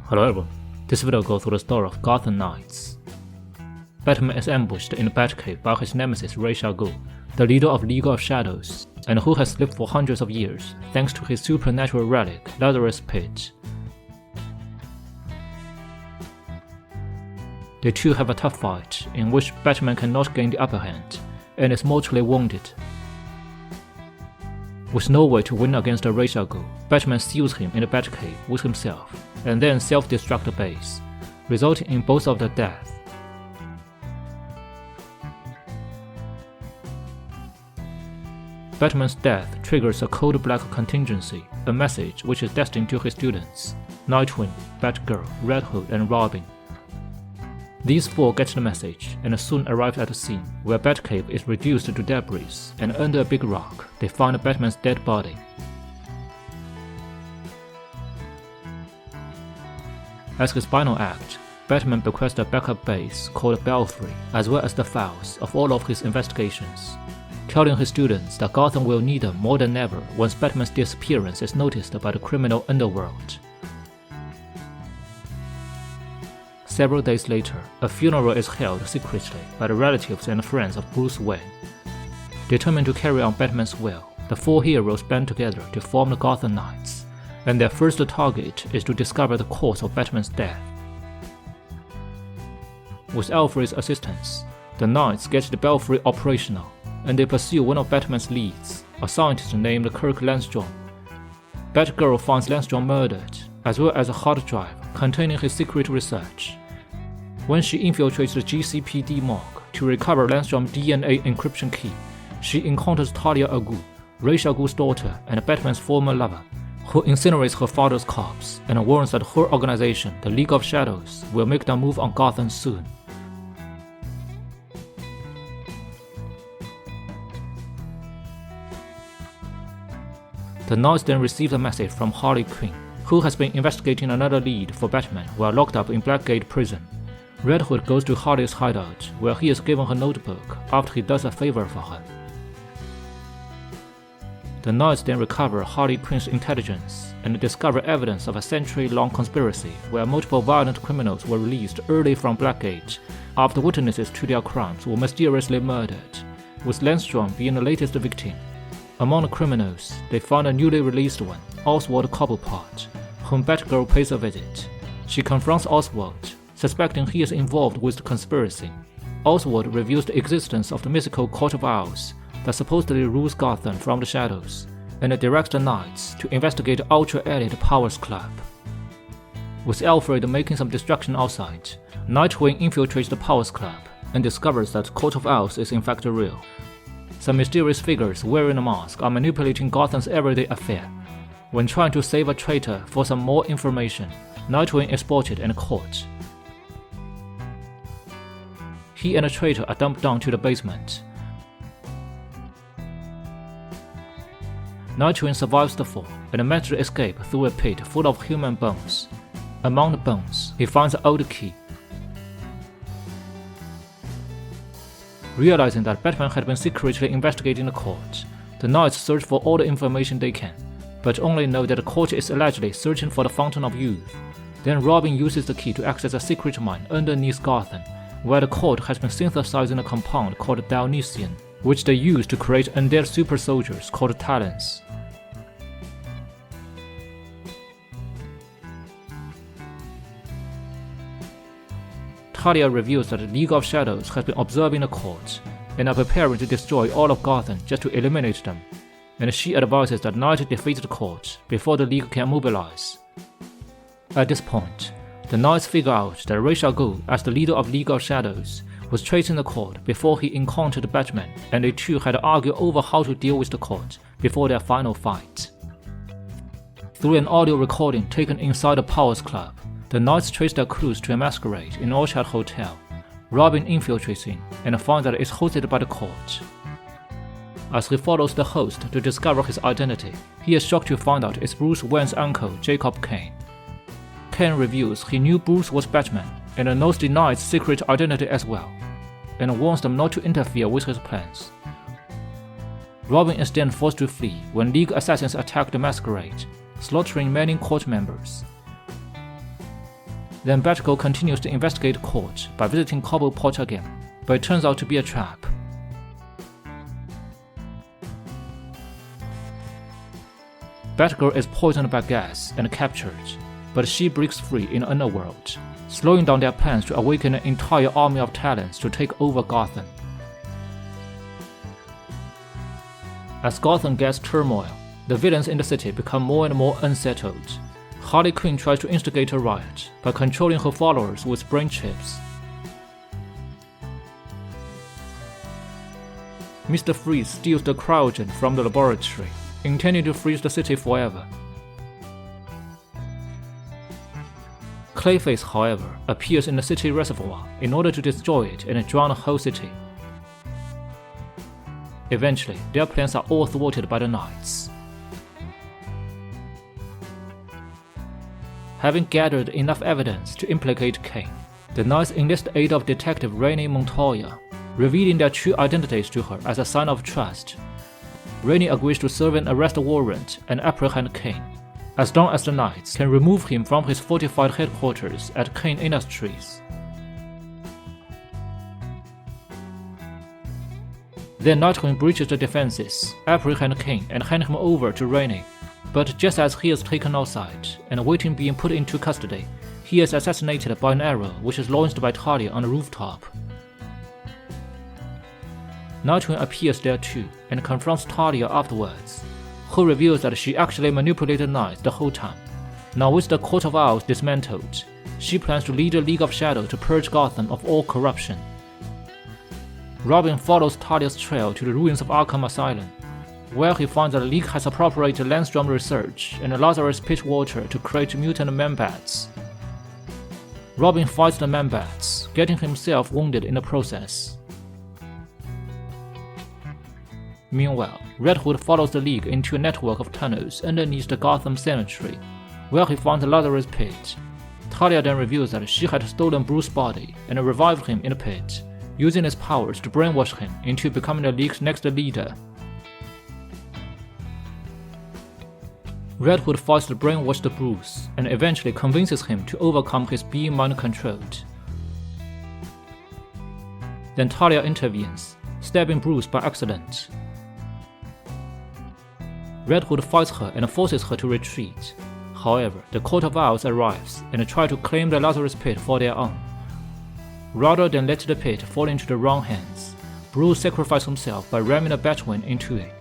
Hello everyone, this video goes through the story of Gotham Knights. Batman is ambushed in the Batcave by his nemesis Ra's al Ghul, the leader of League of Shadows, and who has lived for hundreds of years thanks to his supernatural relic, Lazarus Pit. The two have a tough fight, in which Batman cannot gain the upper hand, and is mortally wounded. With no way to win against Ra's al Ghul, Batman seals him in the Batcave with himself, and then self-destruct the base, resulting in both of their death. Batman's death triggers a code black contingency, a message which is destined to his students, Nightwing, Batgirl, Red Hood, and Robin. These four get the message and soon arrive at the scene where Batcave is reduced to debris, and under a big rock, they find Batman's dead body. As his final act, Batman bequests a backup base called Belfry, as well as the files of all of his investigations, telling his students that Gotham will need them more than ever once Batman's disappearance is noticed by the criminal underworld. Several days later, a funeral is held secretly by the relatives and friends of Bruce Wayne. Determined to carry on Batman's will, the four heroes band together to form the Gotham Knights, and their first target is to discover the cause of Batman's death. With Alfred's assistance, the Knights get the Belfry operational, and they pursue one of Batman's leads, a scientist named Kirk Landstrom. Batgirl finds Landstrom murdered, as well as a hard drive containing his secret research. When she infiltrates the GCPD morgue to recover Landstrom's DNA encryption key, she encounters Talia al Ghul, Ra's al Ghul's daughter and Batman's former lover, who incinerates her father's corpse and warns that her organization, the League of Shadows, will make their move on Gotham soon. The Knights then receive a message from Harley Quinn, who has been investigating another lead for Batman while locked up in Blackgate Prison. Red Hood goes to Harley's hideout, where he is given her notebook after he does a favor for her. The Knights then recover Harley Quinn's intelligence and discover evidence of a century-long conspiracy where multiple violent criminals were released early from Blackgate after witnesses to their crimes were mysteriously murdered, with Landstrom being the latest victim. Among the criminals, they found a newly released one, Oswald Cobblepot, whom Batgirl pays a visit. She confronts Oswald, suspecting he is involved with the conspiracy. Oswald reveals the existence of the mythical Court of Owls that supposedly rules Gotham from the shadows, and directs the Knights to investigate the ultra-elite Powers Club. With Alfred making some destruction outside, Nightwing infiltrates the Powers Club and discovers that Court of Owls is in fact real. Some mysterious figures wearing a mask are manipulating Gotham's everyday affair. When trying to save a traitor for some more information, Nightwing is spotted and caught. He and the traitor are dumped down to the basement. Nightwing survives the fall and manages to escape through a pit full of human bones. Among the bones, he finds an old key. Realizing that Batman had been secretly investigating the court, the Knights search for all the information they can, but only know that the court is allegedly searching for the Fountain of Youth. Then Robin uses the key to access a secret mine underneath Gotham, where the court has been synthesizing a compound called Dionysian, which they use to create undead super soldiers called Talons. Talia reveals that the League of Shadows has been observing the court and are preparing to destroy all of Gotham just to eliminate them, and she advises that Knight defeat the court before the League can mobilize. At this point, the Knights figure out that Ra's al Ghul, as the leader of League of Shadows, was tracing the court before he encountered Batman, and they two had argued over how to deal with the court before their final fight. Through an audio recording taken inside the Powers Club, the Knights trace their clues to a masquerade in Orchard Hotel. Robin infiltrates in and finds that it's hosted by the court. As he follows the host to discover his identity, he is shocked to find out it's Bruce Wayne's uncle, Jacob Kane. Kane reveals he knew Bruce was Batman and knows the Knights' secret identity as well, and warns them not to interfere with his plans. Robin is then forced to flee when League assassins attack the masquerade, slaughtering many court members. Then Batgirl continues to investigate the court by visiting Cobblepot again, but it turns out to be a trap. Batgirl is poisoned by gas and captured, but she breaks free in Underworld, slowing down their plans to awaken an entire army of talents to take over Gotham. As Gotham gets turmoil, the villains in the city become more and more unsettled. Harley Quinn tries to instigate a riot by controlling her followers with brain chips. Mr. Freeze steals the cryogen from the laboratory, intending to freeze the city forever. Clayface, however, appears in the city reservoir in order to destroy it and drown the whole city. Eventually, their plans are all thwarted by the Knights. Having gathered enough evidence to implicate Kane, the Knights enlist the aid of Detective Rainey Montoya, revealing their true identities to her as a sign of trust. Rainey agrees to serve an arrest warrant and apprehend Kane, as long as the Knights can remove him from his fortified headquarters at Kane Industries. Then Nightwing breaches the defenses, apprehends Kane and hand him over to Rainey, but just as he is taken outside and awaiting being put into custody, he is assassinated by an arrow which is launched by Talia on the rooftop. Nightwing appears there too and confronts Talia afterwards, who reveals that she actually manipulated Knights the whole time. Now with the Court of Owls dismantled, she plans to lead the League of Shadows to purge Gotham of all corruption. Robin follows Talia's trail to the ruins of Arkham Asylum, where he finds that the League has appropriated Landstrom research and Lazarus Pit water to create mutant man-bats. Robin fights the man-bats, getting himself wounded in the process. Meanwhile, Red Hood follows the League into a network of tunnels underneath the Gotham Cemetery, where he finds Lazarus Pit. Talia then reveals that she had stolen Bruce's body and revived him in the pit, using his powers to brainwash him into becoming the League's next leader. Red Hood fights the brainwashed Bruce and eventually convinces him to overcome his being mind-controlled. Then Talia intervenes, stabbing Bruce by accident. Red Hood fights her and forces her to retreat. However, the Court of Owls arrives and try to claim the Lazarus Pit for their own. Rather than let the pit fall into the wrong hands, Bruce sacrifices himself by ramming a Batwing into it.